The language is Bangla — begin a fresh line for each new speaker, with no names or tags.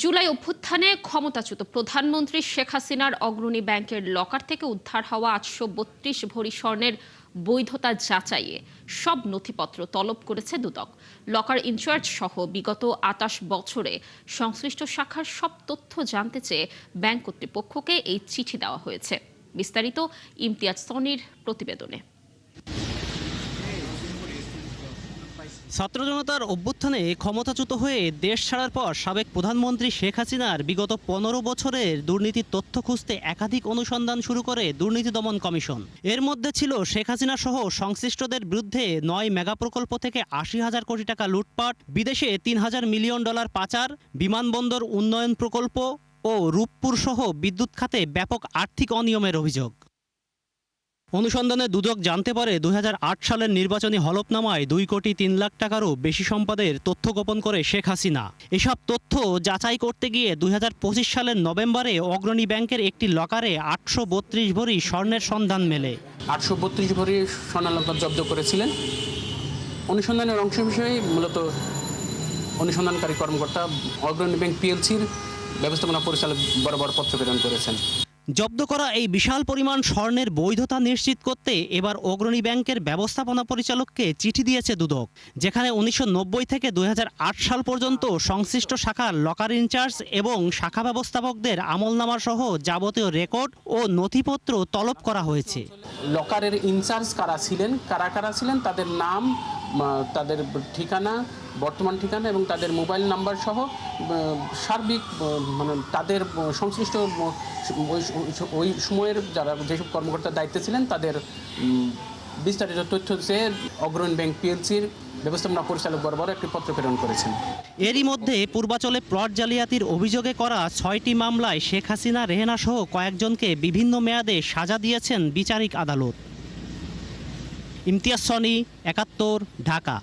জুলাই অভ্যুত্থানে ক্ষমতাচ্যুত প্রধানমন্ত্রী শেখ হাসিনার অগ্রণী ব্যাংকের লকার থেকে উদ্ধার হওয়া ৮৩২ ভরি স্বর্ণের বৈধতা যাচাইয়ে সব নথিপত্র তলব করেছে দুদক। লকার ইনচার্জ সহ বিগত ২৮ বছরে সংশ্লিষ্ট শাখার সব তথ্য জানতে চেয়ে ব্যাংক কর্তৃপক্ষকে এই চিঠি দেওয়া হয়েছে। বিস্তারিত ইমতিয়াজ সনির প্রতিবেদনে।
ছাত্র জনতার অভ্যুত্থানে ক্ষমতাচ্যুত হয়ে দেশ ছাড়ার পর সাবেক প্রধানমন্ত্রী শেখ হাসিনার বিগত ১৫ বছরের দুর্নীতির তথ্য খুঁজতে একাধিক অনুসন্ধান শুরু করে দুর্নীতি দমন কমিশন। এর মধ্যে ছিল শেখ হাসিনা সহ সংশ্লিষ্টদের বিরুদ্ধে ৯ মেগা প্রকল্প থেকে ৮০,০০০ কোটি টাকা লুটপাট, বিদেশে ৩,০০০ মিলিয়ন ডলার পাচার, বিমানবন্দর উন্নয়ন প্রকল্প ও রূপপুর সহ বিদ্যুৎ খাতে ব্যাপক আর্থিক অনিয়মের অভিযোগ। অনুসন্ধানে দুদক জানতে পারে ২০০৮ সালের নির্বাচনী হলফনামায় ২ কোটি ৩ লাখ টাকারও বেশি সম্পদের তথ্য গোপন করে শেখ হাসিনা। এসব তথ্য যাচাই করতে গিয়ে ২০২৫ সালের নভেম্বরে অগ্রণী ব্যাংকের একটি লকারে ৮৩২ ভরি স্বর্ণের সন্ধান মেলে।
৮৩২ ভরি স্বর্ণালঙ্কার জব্দ করেছিলেন। অনুসন্ধানের অংশ হিসেবেই মূলত অনুসন্ধানকারী কর্মকর্তা অগ্রণী ব্যাংক পিএলসির ব্যবস্থাপনা পরিচালক বরাবর পত্র প্রেরণ করেছেন।
জব্দ করা এই বিশাল পরিমাণ স্বর্ণের বৈধতা নিশ্চিত করতে এবার অগ্রণী ব্যাংকের ব্যবস্থাপনা পরিচালককে চিঠি দিয়েছে দুদক, যেখানে ১৯৯০ থেকে ২০০৮ সাল পর্যন্ত সংশ্লিষ্ট শাখার লকার ইনচার্জ এবং শাখা ব্যবস্থাপকদের আমলনামা সহ যাবতীয় রেকর্ড ও নথিপত্র তলব করা হয়েছে।
লকারের ইনচার্জ কারা ছিলেন, তাদের নাম, তাদের ঠিকানা, বর্তমান ঠিকানা এবং তাদের মোবাইল নাম্বার সহ সার্বিক তাদের সংশ্লিষ্ট ওই সময়ের যারা যেসব কর্মকর্তার দায়িত্বে ছিলেন তাদের বিস্তারিত তথ্য চেয়ে অগ্রণী ব্যাংক পিএলসির ব্যবস্থাপনা পরিচালক বরাবর একটি পত্র প্রেরণ করেছেন।
এরই মধ্যে পূর্বাচলে প্লট জালিয়াতির অভিযোগে করা ৬টি মামলায় শেখ হাসিনা, রেহেনা সহ কয়েকজনকে বিভিন্ন মেয়াদে সাজা দিয়েছেন বিচারিক আদালত। ইমতিয়াজ সনি, ৭১, ঢাকা।